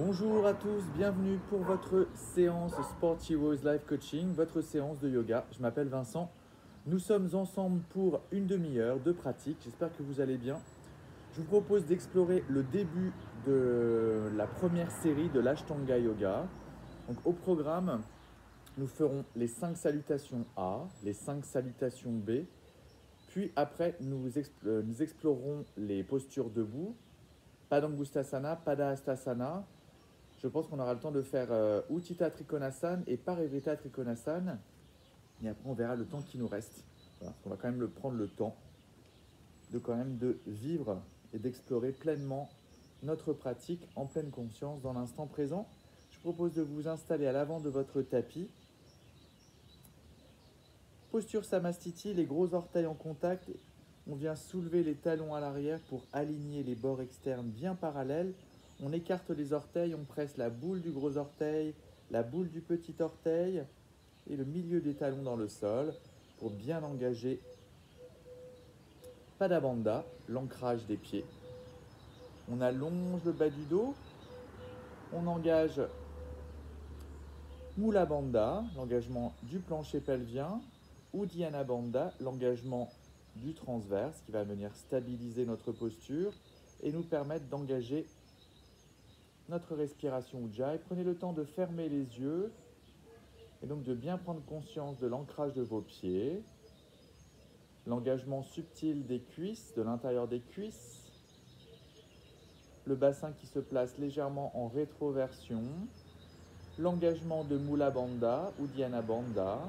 Bonjour à tous, bienvenue pour votre séance Sport Heroes Life Coaching, votre séance de yoga. Je m'appelle Vincent. Nous sommes ensemble pour une demi-heure de pratique. J'espère que vous allez bien. Je vous propose d'explorer le début de la première série de l'Ashtanga Yoga. Donc au programme, nous ferons les 5 salutations A, les 5 salutations B, puis après nous explorerons les postures debout, Padangusthasana, Padahastasana. Je pense qu'on aura le temps de faire Utthita Trikonasana et Parivrtta Trikonasana. Et après, on verra le temps qui nous reste. Voilà, on va quand même prendre le temps de vivre et d'explorer pleinement notre pratique en pleine conscience dans l'instant présent. Je propose de vous installer à l'avant de votre tapis. Posture Samastiti, les gros orteils en contact. On vient soulever les talons à l'arrière pour aligner les bords externes bien parallèles. On écarte les orteils, on presse la boule du gros orteil, la boule du petit orteil et le milieu des talons dans le sol pour bien engager Padabandha, l'ancrage des pieds. On allonge le bas du dos, on engage Mula Bandha, l'engagement du plancher pelvien, Uddiyana Bandha, l'engagement du transverse qui va venir stabiliser notre posture et nous permettre d'engager notre respiration Ujjayi. Prenez le temps de fermer les yeux et donc de bien prendre conscience de l'ancrage de vos pieds, l'engagement subtil des cuisses, de l'intérieur des cuisses, le bassin qui se place légèrement en rétroversion, l'engagement de Mula Bandha, Uddiyana Bandha.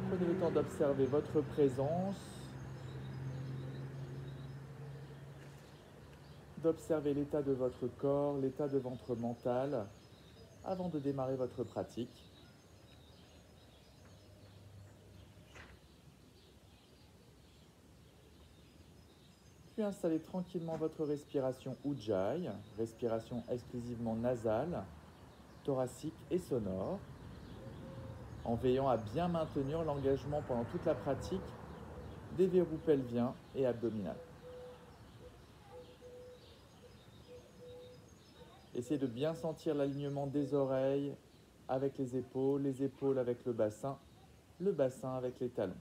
Prenez le temps d'observer votre présence, d'observer l'état de votre corps, l'état de votre mental, avant de démarrer votre pratique. Puis installez tranquillement votre respiration Ujjayi, respiration exclusivement nasale, thoracique et sonore, en veillant à bien maintenir l'engagement pendant toute la pratique des verrous pelviens et abdominaux. Essayez de bien sentir l'alignement des oreilles avec les épaules avec le bassin avec les talons.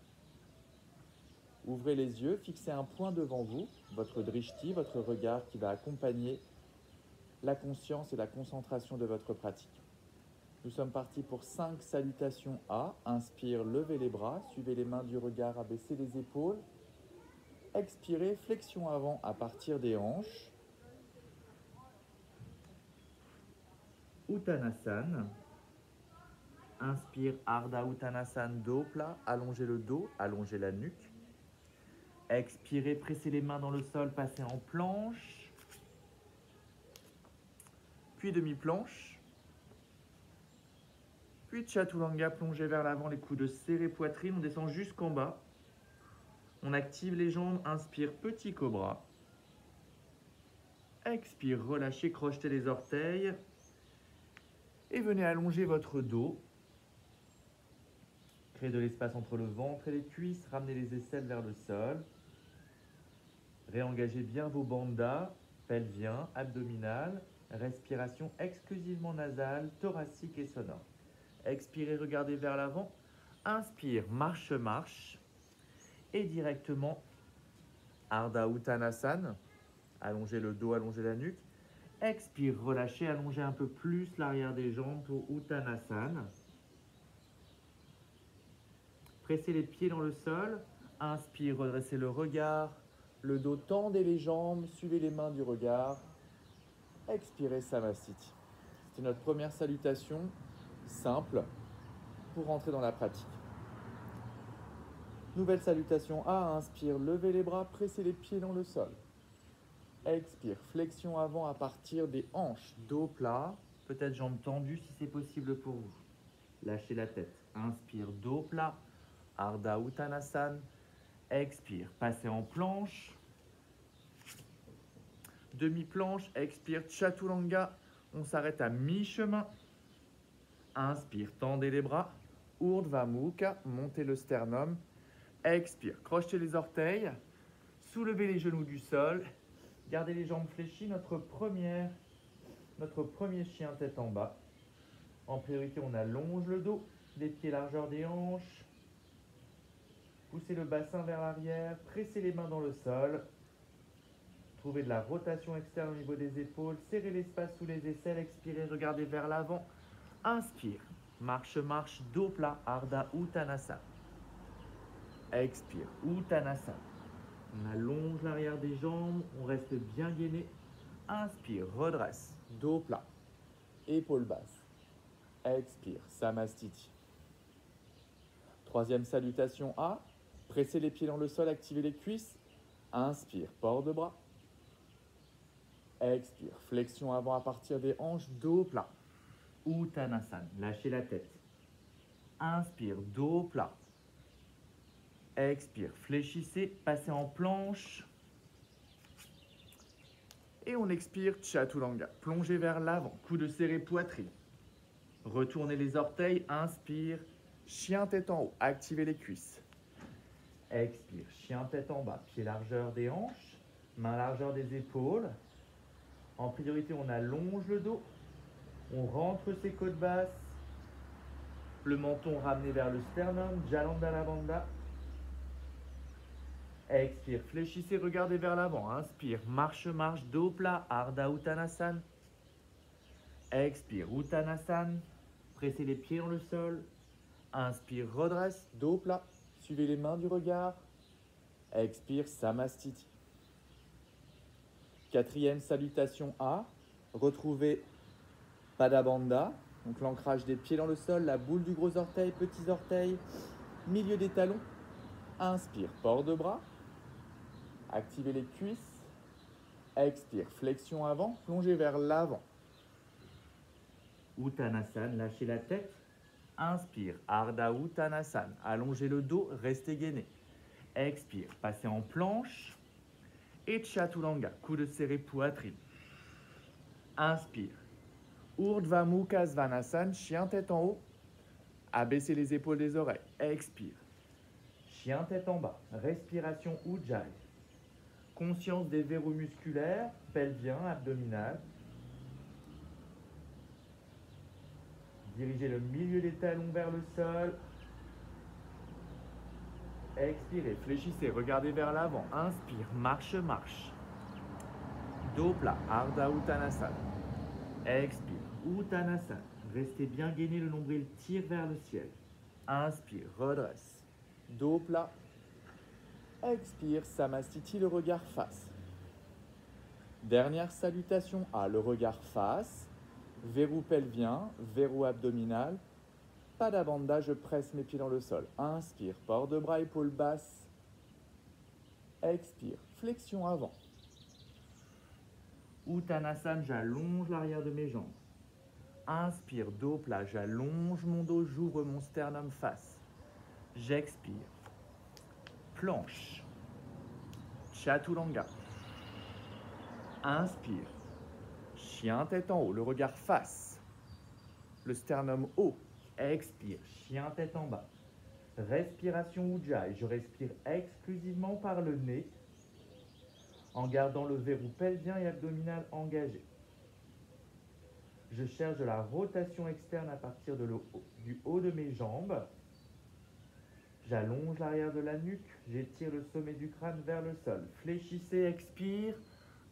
Ouvrez les yeux, fixez un point devant vous, votre drishti, votre regard qui va accompagner la conscience et la concentration de votre pratique. Nous sommes partis pour 5 salutations A. Inspire, levez les bras, suivez les mains du regard, abaissez les épaules. Expirez, flexion avant à partir des hanches. Uttanasana. Inspire, Ardha Uttanasana, dos plat, allongez le dos, allongez la nuque. Expirez, pressez les mains dans le sol, passez en planche. Puis demi-planche. Puis Chaturanga, plongez vers l'avant, les coudes serrés, poitrine. On descend jusqu'en bas. On active les jambes, inspire, petit cobra. Expire, relâchez, crochetez les orteils. Et venez allonger votre dos. Créez de l'espace entre le ventre et les cuisses. Ramenez les aisselles vers le sol. Réengagez bien vos bandhas, pelvien, abdominal. Respiration exclusivement nasale, thoracique et sonore. Expirez, regardez vers l'avant. Inspire, marche, marche. Et directement, Ardha Uttanasana. Allongez le dos, allongez la nuque. Expire, relâchez, allongez un peu plus l'arrière des jambes pour Uttanasana. Pressez les pieds dans le sol. Inspire, redressez le regard. Le dos, tendez les jambes, suivez les mains du regard. Expirez, Samastiti. C'était notre première salutation simple pour rentrer dans la pratique. Nouvelle salutation A, inspire, levez les bras, pressez les pieds dans le sol. Expire, flexion avant à partir des hanches, dos plat, peut-être jambes tendues si c'est possible pour vous. Lâchez la tête. Inspire, dos plat, Ardha Uttanasana. Expire, passez en planche. Demi-planche, expire, Chaturanga. On s'arrête à mi-chemin. Inspire, tendez les bras. Urdhva Mukha, montez le sternum. Expire, crochetez les orteils. Soulevez les genoux du sol. Gardez les jambes fléchies, notre premier chien tête en bas. En priorité, on allonge le dos, les pieds largeur des hanches. Poussez le bassin vers l'arrière, pressez les mains dans le sol. Trouvez de la rotation externe au niveau des épaules, serrez l'espace sous les aisselles, expirez, regardez vers l'avant. Inspire, marche, marche, dos plat, Ardha Uttanasana. Expire, Uttanasana. On allonge l'arrière des jambes, on reste bien gainé. Inspire, redresse, dos plat, épaules basses. Expire, Samastiti. Troisième salutation A, pressez les pieds dans le sol, activez les cuisses. Inspire, port de bras. Expire, flexion avant à partir des hanches, dos plat. Uttanasana, lâchez la tête. Inspire, dos plat. Expire, fléchissez, passez en planche. Et on expire, Chaturanga. Plongez vers l'avant, coude serré, poitrine. Retournez les orteils, inspire, chien tête en haut, activez les cuisses. Expire, chien tête en bas, pied largeur des hanches, main largeur des épaules. En priorité, on allonge le dos, on rentre ses côtes basses, le menton ramené vers le sternum, Jalandhara Bandha. Expire, fléchissez, regardez vers l'avant. Inspire, marche, marche, dos plat, Ardha Uttanasana. Expire, Uttanasana. Pressez les pieds dans le sol. Inspire, redresse, dos plat. Suivez les mains du regard. Expire, Samastiti. Quatrième salutation A. Retrouvez Pada Bandha. Donc l'ancrage des pieds dans le sol, la boule du gros orteil, petits orteils, milieu des talons. Inspire, port de bras. Activez les cuisses. Expire, flexion avant, plongez vers l'avant. Uttanasana, lâchez la tête. Inspire, Ardha Uttanasana, allongez le dos, restez gainé. Expire, passez en planche. Et Chaturanga, coude serré, poitrine. Inspire, Urdhva Mukha Svanasana, chien tête en haut. Abaissez les épaules des oreilles. Expire, chien tête en bas, respiration Ujjayi. Conscience des verrous musculaires, pelvien, abdominal. Dirigez le milieu des talons vers le sol. Expirez, fléchissez, regardez vers l'avant. Inspire, marche, marche. Dos plat, Ardha Uttanasana. Expire, Uttanasana. Restez bien gainé, le nombril tire vers le ciel. Inspire, redresse. Dos plat. Expire, Samastiti, le regard face. Dernière salutation A, le regard face. Verrou pelvien, verrou abdominal. Pada Bandha, je presse mes pieds dans le sol. Inspire, port de bras, épaules basses. Expire, flexion avant. Uttanasana, j'allonge l'arrière de mes jambes. Inspire, dos plat, j'allonge mon dos, j'ouvre mon sternum face. J'expire. Planche. Chaturanga. Inspire. Chien tête en haut, le regard face. Le sternum haut. Expire. Chien tête en bas. Respiration Ujjayi. Je respire exclusivement par le nez en gardant le verrou pelvien et abdominal engagé. Je cherche de la rotation externe à partir du haut de mes jambes. J'allonge l'arrière de la nuque, j'étire le sommet du crâne vers le sol. Fléchissez, expire,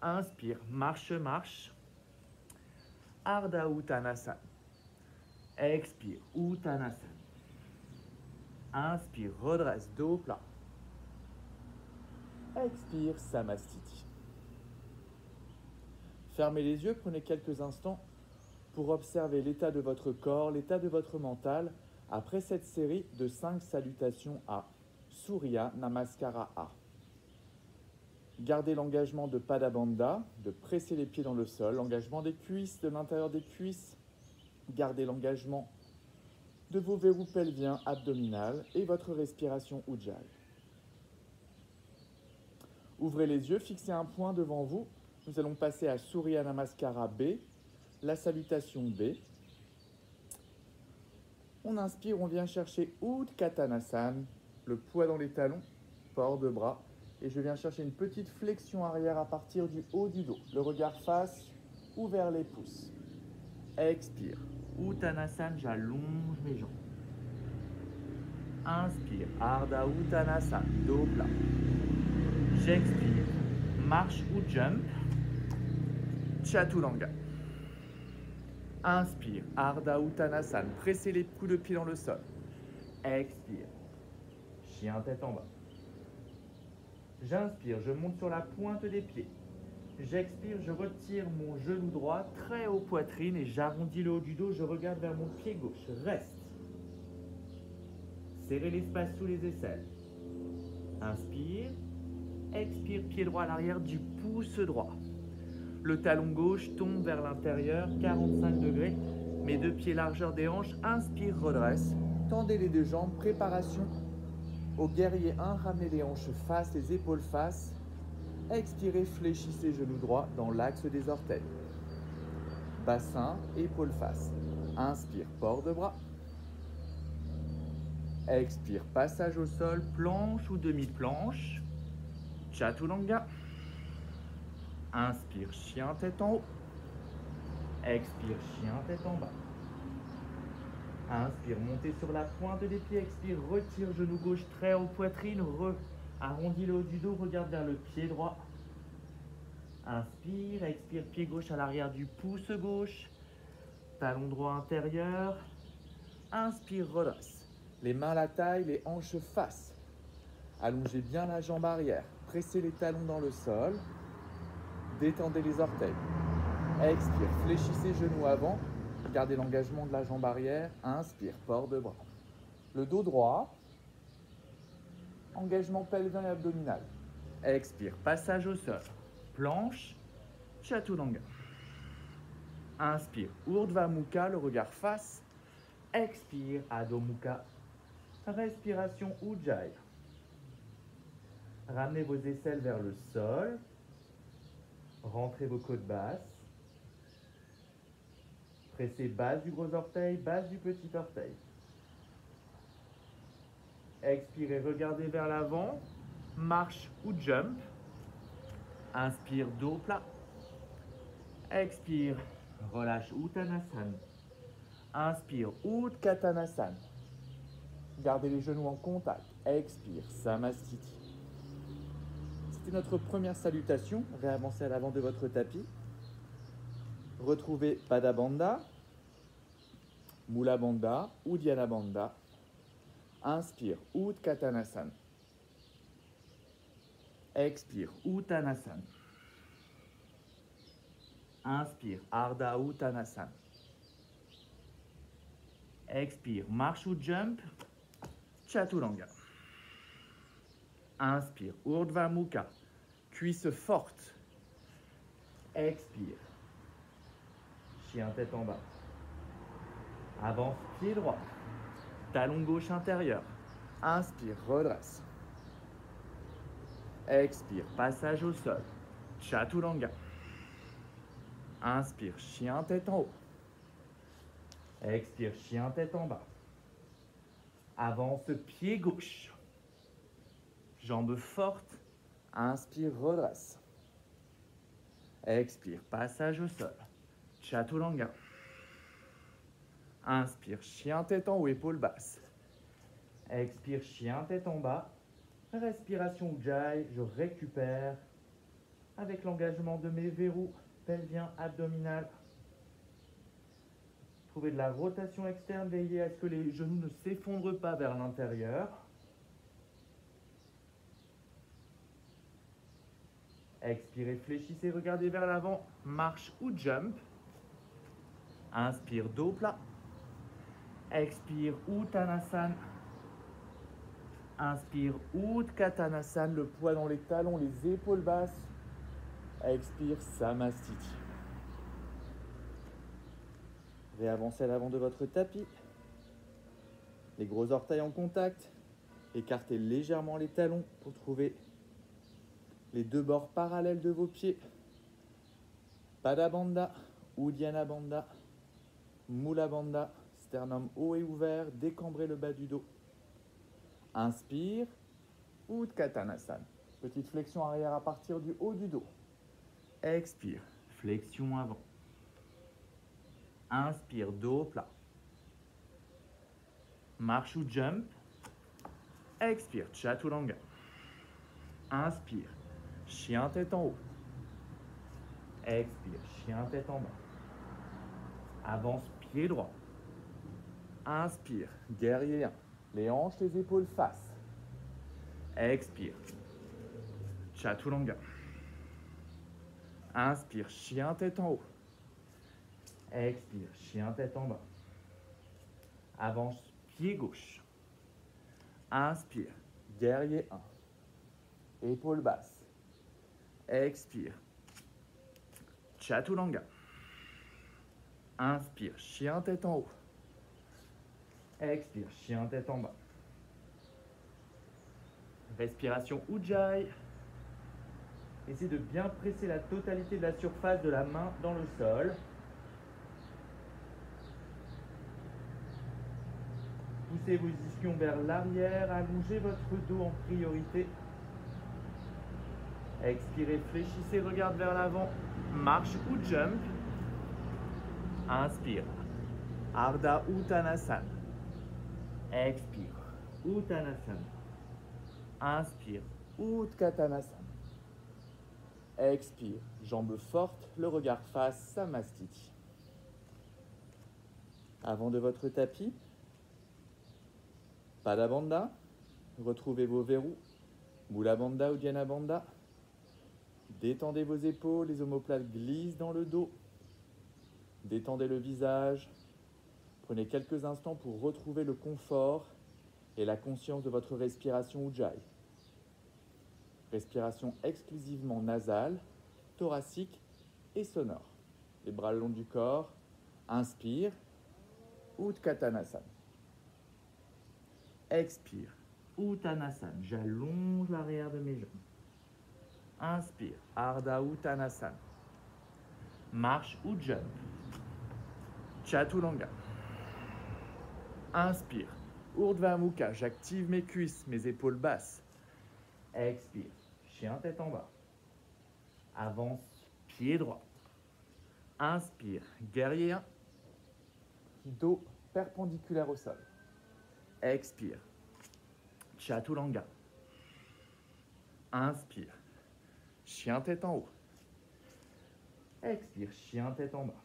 inspire, marche, marche. Ardha Uttanasana. Expire, Uttanasana. Inspire, redresse, dos plat. Expire, Samastiti. Fermez les yeux, prenez quelques instants pour observer l'état de votre corps, l'état de votre mental, après cette série de 5 salutations A, Surya Namaskara A. Gardez l'engagement de Pada Bandha, de presser les pieds dans le sol, l'engagement des cuisses, de l'intérieur des cuisses. Gardez l'engagement de vos verrous pelviens abdominales et votre respiration Ujjayi. Ouvrez les yeux, fixez un point devant vous. Nous allons passer à Surya Namaskara B, la salutation B. On inspire, on vient chercher Utkatanasana, le poids dans les talons, port de bras. Et je viens chercher une petite flexion arrière à partir du haut du dos. Le regard face, ouvert les pouces. Expire. Uttanasana, j'allonge mes jambes. Inspire. Ardha Uttanasana, dos plat. J'expire. Marche ou jump. Chaturanga. Inspire. Ardha Uttanasana. Pressez les coups de pied dans le sol. Expire. Chien tête en bas. J'inspire, je monte sur la pointe des pieds. J'expire, je retire mon genou droit très haut poitrine et j'arrondis le haut du dos, je regarde vers mon pied gauche. Reste. Serrez l'espace sous les aisselles. Inspire. Expire, pied droit à l'arrière du pouce droit. Le talon gauche tombe vers l'intérieur, 45 degrés. Mes deux pieds largeur des hanches. Inspire, redresse. Tendez les deux jambes, préparation. Au guerrier 1, ramenez les hanches face, les épaules face. Expirez, fléchissez genoux droit dans l'axe des orteils. Bassin, épaules face. Inspire, port de bras. Expire, passage au sol, planche ou demi-planche. Chaturanga. Inspire, chien tête en haut. Expire, chien tête en bas. Inspire, montez sur la pointe des pieds. Expire, retire genou gauche très haut poitrine. Arrondis le haut du dos, regarde vers le pied droit. Inspire, expire, pied gauche à l'arrière du pouce gauche. Talon droit intérieur. Inspire, redresse. Les mains à la taille, les hanches face. Allongez bien la jambe arrière. Pressez les talons dans le sol. Détendez les orteils. Expire, fléchissez genoux avant. Gardez l'engagement de la jambe arrière. Inspire, port de bras. Le dos droit. Engagement pelvien et abdominal. Expire, passage au sol. Planche, Chaturanga. Inspire, Urdhva Mukha, le regard face. Expire, Adho Mukha. Respiration Ujjayi. Ramenez vos aisselles vers le sol. Rentrez vos côtes basses. Pressez base du gros orteil, base du petit orteil. Expirez, regardez vers l'avant. Marche ou jump. Inspire, dos plat. Expire, relâche Uttanasana. Inspire, Utkatanasana. Gardez les genoux en contact. Expire, Samastiti. C'était notre première salutation. Réavancez à l'avant de votre tapis. Retrouvez Pada Bandha, Mula Bandha, Uddiyana Bandha. Inspire, Utkatanasana. Expire, Uttanasana. Inspire, Ardha Uttanasana. Expire, marche ou jump, Chaturanga. Inspire, Urdhva Mukha, cuisse forte. Expire, chien tête en bas. Avance, pied droit. Talon gauche intérieur. Inspire, redresse. Expire, passage au sol. Chaturanga. Inspire, chien tête en haut. Expire, chien tête en bas. Avance, pied gauche. Jambes fortes. Inspire, redresse. Expire, passage au sol. Chaturanga. Inspire, chien tête en haut, épaules basses. Expire, chien tête en bas. Respiration Ujjayi, je récupère avec l'engagement de mes verrous pelvien abdominal. Trouvez de la rotation externe, veillez à ce que les genoux ne s'effondrent pas vers l'intérieur. Expirez, fléchissez, regardez vers l'avant, marche ou jump. Inspire, dos plat. Expire, Uttanasana. Inspire, Utkatanasana, le poids dans les talons, les épaules basses. Expire, Samastiti. Réavancez à l'avant de votre tapis. Les gros orteils en contact. Écartez légèrement les talons pour trouver les deux bords parallèles de vos pieds. Pada Bandha, Uddiyana Bandha, Mula Bandha. Sternum haut et ouvert, décambrez le bas du dos. Inspire, Utkatanasana. Petite flexion arrière à partir du haut du dos. Expire, flexion avant. Inspire, dos plat. Marche ou jump. Expire, chaturanga. Inspire, chien tête en haut. Expire, chien tête en bas. Avance, pied droit. Inspire, guerrier 1. Les hanches, les épaules face. Expire, chaturanga. Inspire, chien tête en haut. Expire, chien tête en bas. Avance, pied gauche. Inspire, guerrier 1. Épaules basses. Expire, chaturanga. Inspire, chien tête en haut. Expire, chien tête en bas. Respiration Ujjayi. Essayez de bien presser la totalité de la surface de la main dans le sol. Poussez vos ischions vers l'arrière, allongez votre dos en priorité. Expirez, fléchissez, regard vers l'avant, marche ou jump. Inspire, Ardha Uttanasana. Expire, Uttanasana. Inspire, Utkatanasana. Expire, jambes fortes, le regard face, Samastiti. Avant de votre tapis, Pada Bandha, retrouvez vos verrous, Mula Bandha ou Dhyana Bandha. Détendez vos épaules, les omoplates glissent dans le dos. Détendez le visage. Prenez quelques instants pour retrouver le confort et la conscience de votre respiration Ujjayi. Respiration exclusivement nasale, thoracique et sonore. Les bras le long du corps. Inspire, Utkatanasana. Expire, Uttanasana. J'allonge l'arrière de mes jambes. Inspire, Ardha Uttanasana. Marche ou jump. Chaturanga. Inspire, Urdhva Mukha. J'active mes cuisses, mes épaules basses. Expire, chien tête en bas. Avance, pied droit. Inspire, guerrier 1. Dos perpendiculaire au sol. Expire, chaturanga. Inspire, chien tête en haut. Expire, chien tête en bas.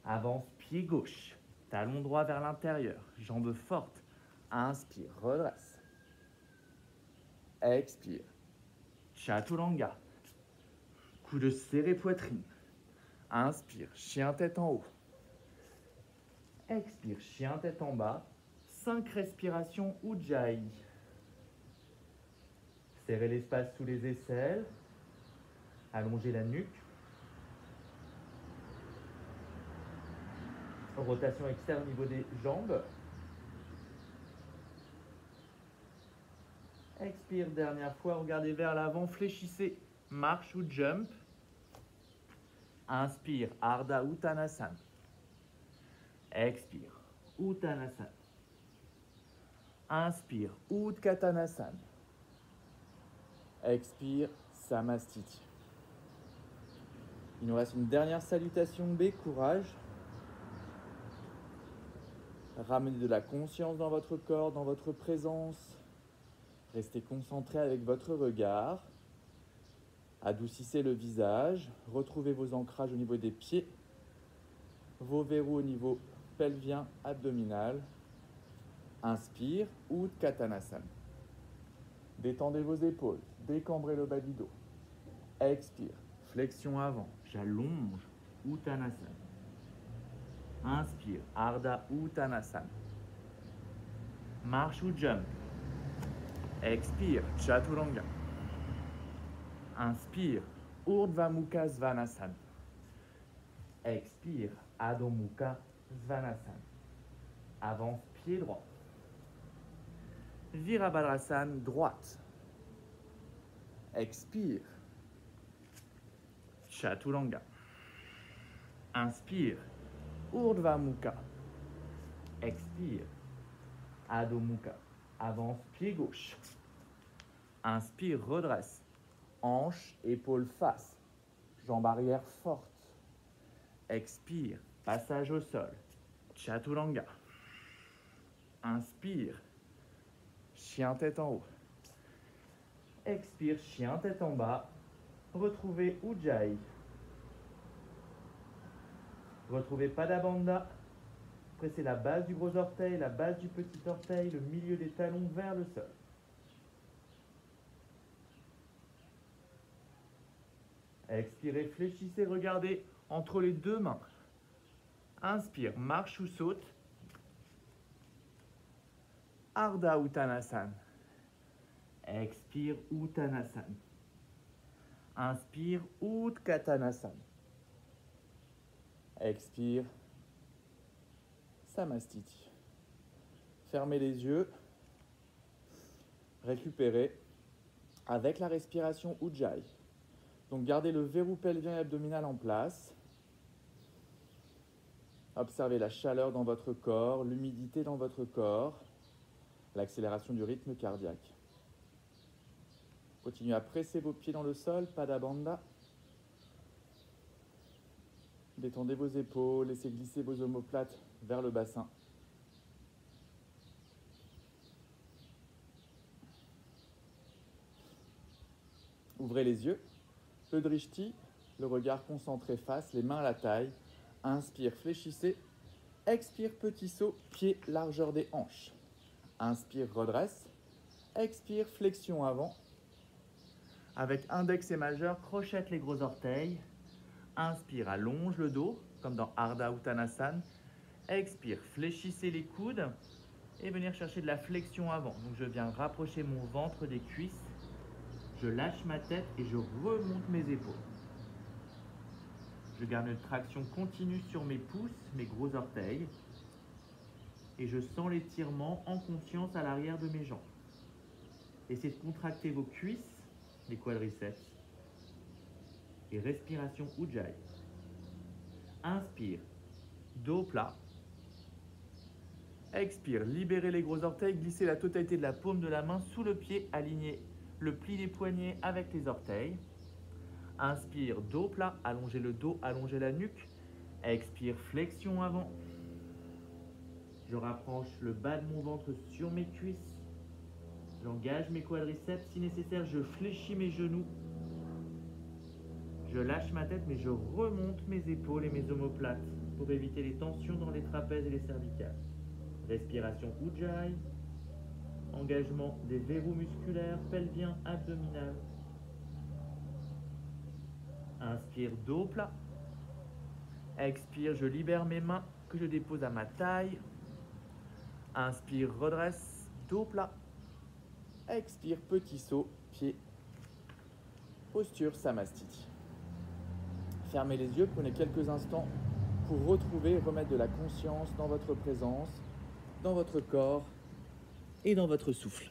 Avance, pied gauche. Talon droit vers l'intérieur. Jambes fortes. Inspire, redresse. Expire, chaturanga. Coude serré, poitrine. Inspire, chien tête en haut. Expire, chien tête en bas. 5 respirations Ujjayi. Serrez l'espace sous les aisselles. Allongez la nuque. Rotation externe au niveau des jambes. Expire, dernière fois, regardez vers l'avant, fléchissez, marche ou jump. Inspire, Ardha Uttanasana. Expire, Uttanasana. Inspire, Utkatanasana. Expire, Samastiti. Il nous reste une dernière salutation B, courage. Ramenez de la conscience dans votre corps, dans votre présence. Restez concentré avec votre regard. Adoucissez le visage. Retrouvez vos ancrages au niveau des pieds. Vos verrous au niveau pelvien, abdominal. Inspire, Utkatanasana. Détendez vos épaules. Décambrez le bas du dos. Expire, flexion avant. J'allonge, Uttanasana. Inspire, Ardha Uttanasana. Marche ou jump. Expire, chaturanga. Inspire, Urdhva Mukha Svanasana. Expire, Adho Mukha Svanasana. Avance, pied droit. Virabhadrasana, droite. Expire, chaturanga. Inspire, Urdhva Mukha. Expire, Adho Mukha. Avance, pied gauche. Inspire, redresse. Hanche, épaules face. Jambe arrière forte. Expire, passage au sol. Chaturanga. Inspire, chien tête en haut. Expire, chien tête en bas. Retrouvez Ujjayi. Retrouvez Padabandha. Pressez la base du gros orteil, la base du petit orteil, le milieu des talons vers le sol. Expirez, fléchissez, regardez entre les deux mains. Inspire, marche ou saute. Ardha Uttanasana. Expire, Uttanasana. Inspire, Utkatanasana. Expire, Samastiti. Fermez les yeux. Récupérez avec la respiration Ujjayi. Donc gardez le verrou pelvien et abdominal en place. Observez la chaleur dans votre corps, l'humidité dans votre corps, l'accélération du rythme cardiaque. Continuez à presser vos pieds dans le sol, Padabandha. Détendez vos épaules, laissez glisser vos omoplates vers le bassin. Ouvrez les yeux. Le drishti, le regard concentré face, les mains à la taille. Inspire, fléchissez. Expire, petit saut, pied largeur des hanches. Inspire, redresse. Expire, flexion avant. Avec index et majeur, crochette les gros orteils. Inspire, allonge le dos, comme dans Ardha Uttanasana. Expire, fléchissez les coudes et venir chercher de la flexion avant. Donc je viens rapprocher mon ventre des cuisses. Je lâche ma tête et je remonte mes épaules. Je garde une traction continue sur mes pouces, mes gros orteils. Et je sens l'étirement en conscience à l'arrière de mes jambes. Essayez de contracter vos cuisses, les quadriceps. Et respiration Ujjayi. Inspire, dos plat. Expire, libérez les gros orteils, glissez la totalité de la paume de la main sous le pied, alignez le pli des poignets avec les orteils. Inspire, dos plat, allongez le dos, allongez la nuque. Expire, flexion avant. Je rapproche le bas de mon ventre sur mes cuisses. J'engage mes quadriceps. Si nécessaire, je fléchis mes genoux. Je lâche ma tête, mais je remonte mes épaules et mes omoplates pour éviter les tensions dans les trapèzes et les cervicales. Respiration Ujjayi. Engagement des verrous musculaires, pelvien, abdominal. Inspire, dos plat. Expire, je libère mes mains que je dépose à ma taille. Inspire, redresse, dos plat. Expire, petit saut, pied. Posture Samastiti. Fermez les yeux, prenez quelques instants pour retrouver et remettre de la conscience dans votre présence, dans votre corps et dans votre souffle.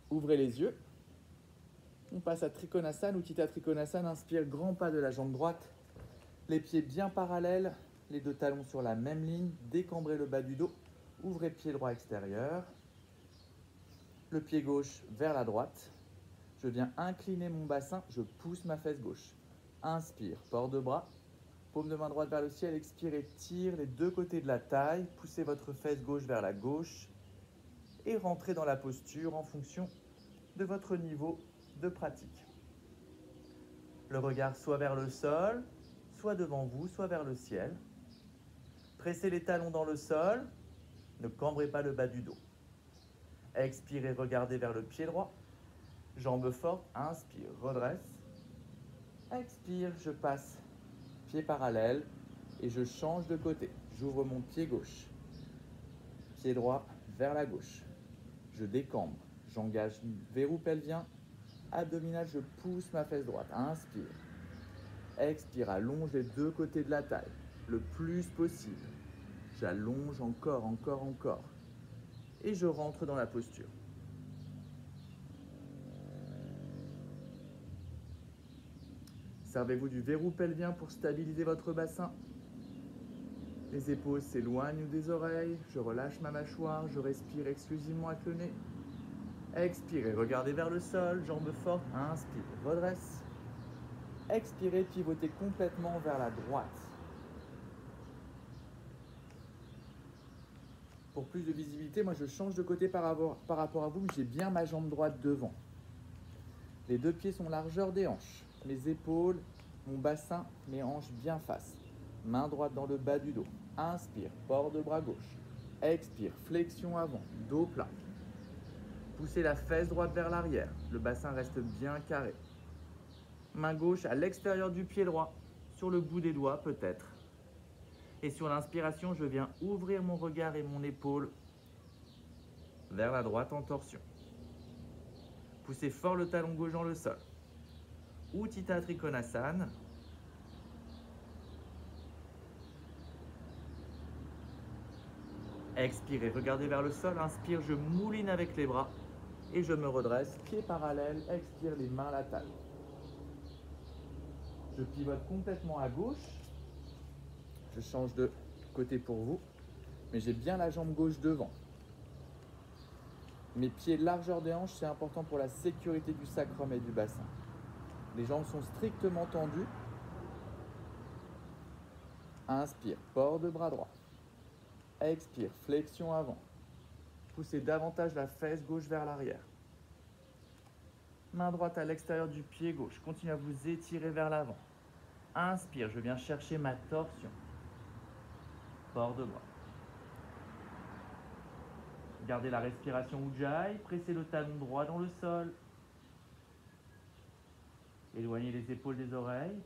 Ouvrez les yeux. On passe à Trikonasana ou Utthita Trikonasana. Inspire, grand pas de la jambe droite. Les pieds bien parallèles, les deux talons sur la même ligne. Décambrez le bas du dos. Ouvrez pied droit extérieur. Le pied gauche vers la droite. Je viens incliner mon bassin. Je pousse ma fesse gauche. Inspire, port de bras. Paume de main droite vers le ciel. Expire, tire les deux côtés de la taille. Poussez votre fesse gauche vers la gauche. Et rentrez dans la posture en fonction de votre niveau de pratique. Le regard soit vers le sol, soit devant vous, soit vers le ciel. Pressez les talons dans le sol. Ne cambrez pas le bas du dos. Expirez, regardez vers le pied droit. Jambes fortes. Inspire, redresse. Expire, je passe pied parallèle et je change de côté. J'ouvre mon pied gauche. Pied droit vers la gauche. Je décambre. J'engage verrou pelvien. Abdominal, je pousse ma fesse droite. Inspire. Expire, allonge les deux côtés de la taille. Le plus possible. J'allonge encore, encore, encore. Et je rentre dans la posture. Servez-vous du verrou pelvien pour stabiliser votre bassin. Les épaules s'éloignent des oreilles, je relâche ma mâchoire, je respire exclusivement avec le nez. Expirez, regardez vers le sol, jambes fortes, inspire, redresse. Expirez, pivotez complètement vers la droite. Pour plus de visibilité, moi je change de côté par rapport à vous, mais j'ai bien ma jambe droite devant. Les deux pieds sont largeur des hanches. Mes épaules, mon bassin, mes hanches bien face. Main droite dans le bas du dos. Inspire, port de bras gauche. Expire, flexion avant, dos plat. Poussez la fesse droite vers l'arrière. Le bassin reste bien carré. Main gauche à l'extérieur du pied droit, sur le bout des doigts peut-être. Et sur l'inspiration, je viens ouvrir mon regard et mon épaule vers la droite en torsion. Poussez fort le talon gauche dans le sol. Utthita Trikonasana. Expirez, regardez vers le sol. Inspire, je mouline avec les bras et je me redresse, pieds parallèles. Expire, les mains à la taille. Je pivote complètement à gauche. Je change de côté pour vous, mais j'ai bien la jambe gauche devant. Mes pieds largeur des hanches, c'est important pour la sécurité du sacrum et du bassin. Les jambes sont strictement tendues. Inspire, port de bras droit. Expire, flexion avant. Poussez davantage la fesse gauche vers l'arrière. Main droite à l'extérieur du pied gauche. Continuez à vous étirer vers l'avant. Inspire, je viens chercher ma torsion. Port de bras. Gardez la respiration Ujjayi. Pressez le talon droit dans le sol. Éloignez les épaules des oreilles.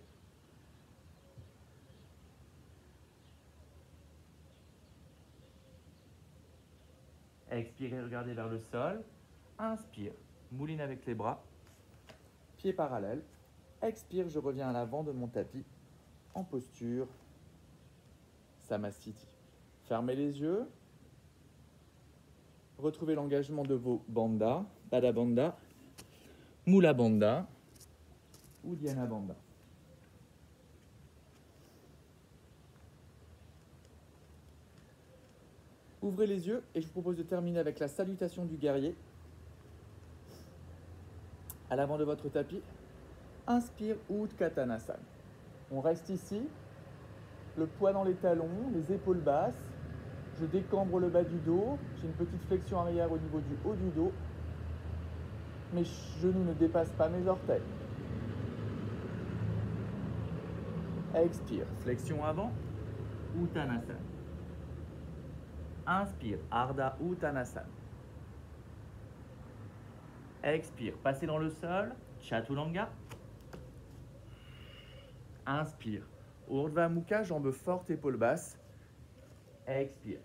Expirez, regardez vers le sol. Inspire, mouline avec les bras. Pieds parallèles. Expire, je reviens à l'avant de mon tapis en posture Samasthiti. Fermez les yeux. Retrouvez l'engagement de vos bandhas, Pada Bandha, Mula Bandha ou Dhyana Bandha. Ouvrez les yeux et je vous propose de terminer avec la salutation du guerrier. À l'avant de votre tapis, inspire Utkatanasana. On reste ici, le poids dans les talons, les épaules basses. Je décambre le bas du dos, j'ai une petite flexion arrière au niveau du haut du dos. Mes genoux ne dépassent pas mes orteils. Expire, flexion avant, Uttanasana. Inspire, Ardha Uttanasana. Expire, passez dans le sol, Chaturanga. Inspire, Urdhva Mukha, jambes fortes, épaules basses. Expire,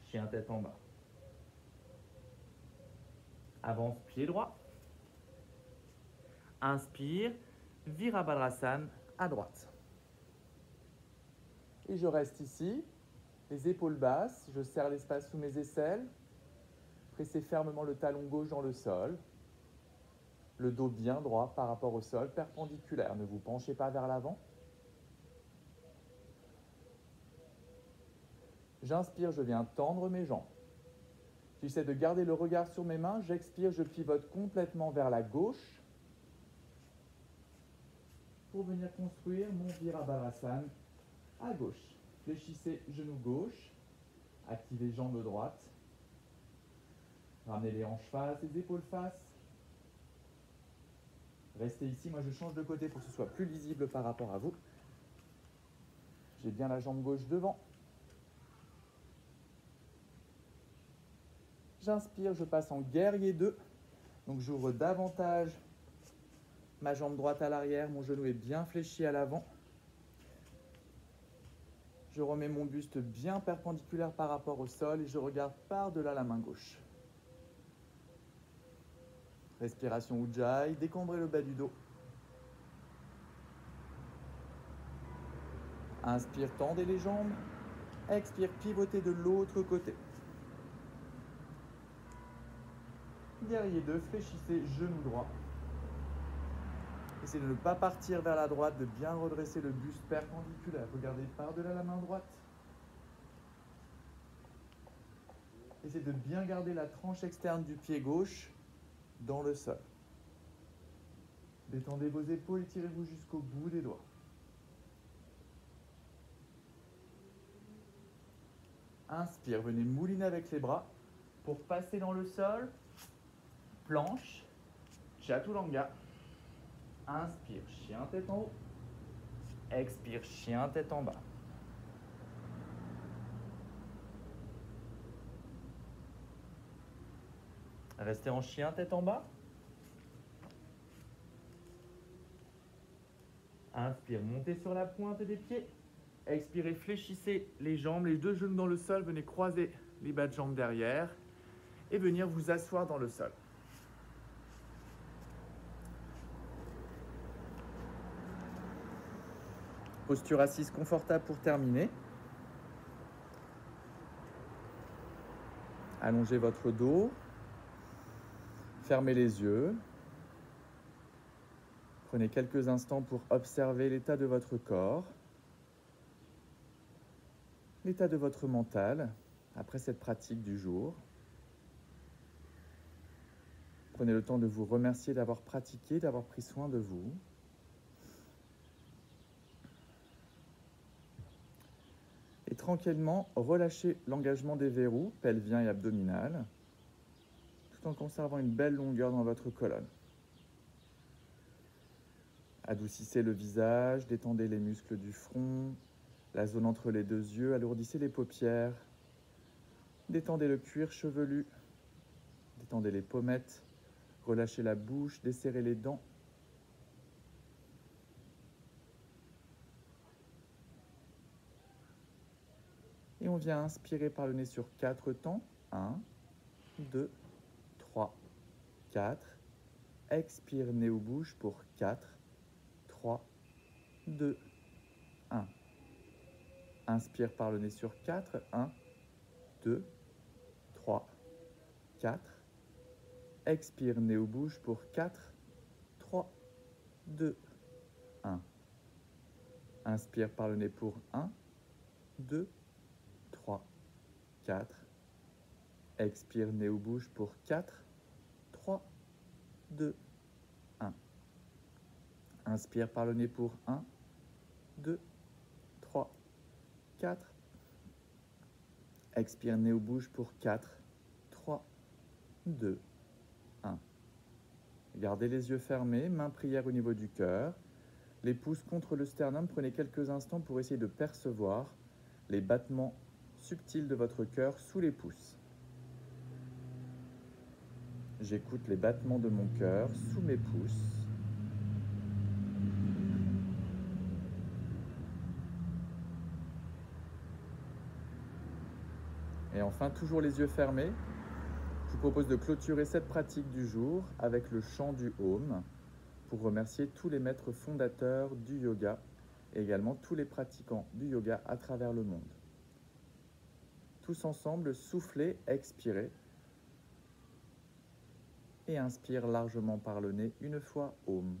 chien tête en bas. Avance pied droit. Inspire, Virabhadrasana à droite. Et je reste ici, les épaules basses, je serre l'espace sous mes aisselles. Pressez fermement le talon gauche dans le sol. Le dos bien droit par rapport au sol, perpendiculaire. Ne vous penchez pas vers l'avant. J'inspire, je viens tendre mes jambes. J'essaie de garder le regard sur mes mains. J'expire, je pivote complètement vers la gauche pour venir construire mon Virabhadrasana à gauche. Fléchissez genou gauche, activez jambe droite, ramenez les hanches face, les épaules face. Restez ici, moi je change de côté pour que ce soit plus lisible par rapport à vous. J'ai bien la jambe gauche devant. J'inspire, je passe en guerrier 2. Donc j'ouvre davantage ma jambe droite à l'arrière, mon genou est bien fléchi à l'avant. Je remets mon buste bien perpendiculaire par rapport au sol et je regarde par-delà la main gauche. Respiration Ujjayi, décambrez le bas du dos. Inspire, tendez les jambes. Expire, pivotez de l'autre côté. Guerrier 2, fléchissez genou droit. Essayez de ne pas partir vers la droite, de bien redresser le buste perpendiculaire. Regardez par-delà la main droite. Essayez de bien garder la tranche externe du pied gauche dans le sol. Détendez vos épaules, étirez-vous jusqu'au bout des doigts. Inspire, venez mouliner avec les bras pour passer dans le sol. Planche, Chaturanga. Inspire, chien tête en haut. Expire, chien tête en bas. Restez en chien tête en bas. Inspire, montez sur la pointe des pieds. Expirez, fléchissez les jambes, les deux genoux dans le sol. Venez croiser les bas de jambes derrière et venir vous asseoir dans le sol. Posture assise confortable pour terminer. Allongez votre dos. Fermez les yeux. Prenez quelques instants pour observer l'état de votre corps, l'état de votre mental après cette pratique du jour. Prenez le temps de vous remercier d'avoir pratiqué, d'avoir pris soin de vous. Et tranquillement, relâchez l'engagement des verrous pelvien et abdominal, tout en conservant une belle longueur dans votre colonne. Adoucissez le visage, détendez les muscles du front, la zone entre les deux yeux, alourdissez les paupières, détendez le cuir chevelu, détendez les pommettes, relâchez la bouche, desserrez les dents. Et on vient inspirer par le nez sur 4 temps. 1, 2, 3, 4. Expire, nez ou bouche pour 4, 3, 2, 1. Inspire par le nez sur 4. 1, 2, 3, 4. Expire, nez ou bouche pour 4, 3, 2, 1. Inspire par le nez pour 1, 2, 3, 4. Expire, nez ou bouche pour 4, 3, 2, 1. Inspire par le nez pour 1, 2, 3, 4. Expire, nez ou bouche pour 4, 3, 2, 1. Gardez les yeux fermés, main prière au niveau du cœur. Les pouces contre le sternum, prenez quelques instants pour essayer de percevoir les battements subtils de votre cœur sous les pouces. J'écoute les battements de mon cœur sous mes pouces. Et enfin, toujours les yeux fermés, je vous propose de clôturer cette pratique du jour avec le chant du Om pour remercier tous les maîtres fondateurs du yoga et également tous les pratiquants du yoga à travers le monde. Tous ensemble, soufflez, expirez et inspire largement par le nez une fois Om.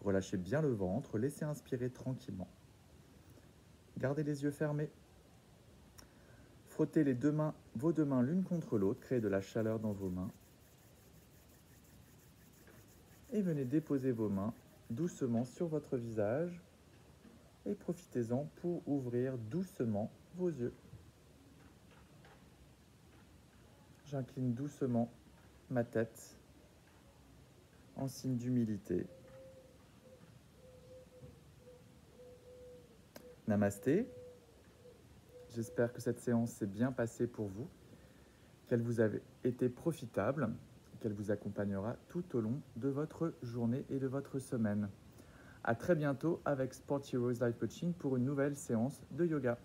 Relâchez bien le ventre, laissez inspirer tranquillement. Gardez les yeux fermés. Frottez les deux mains, vos deux mains l'une contre l'autre, créez de la chaleur dans vos mains. Et venez déposer vos mains doucement sur votre visage et profitez-en pour ouvrir doucement vos yeux. J'incline doucement ma tête en signe d'humilité. Namasté. J'espère que cette séance s'est bien passée pour vous, qu'elle vous a été profitable, qu'elle vous accompagnera tout au long de votre journée et de votre semaine. À très bientôt avec Sport Heroes Life Coaching pour une nouvelle séance de yoga.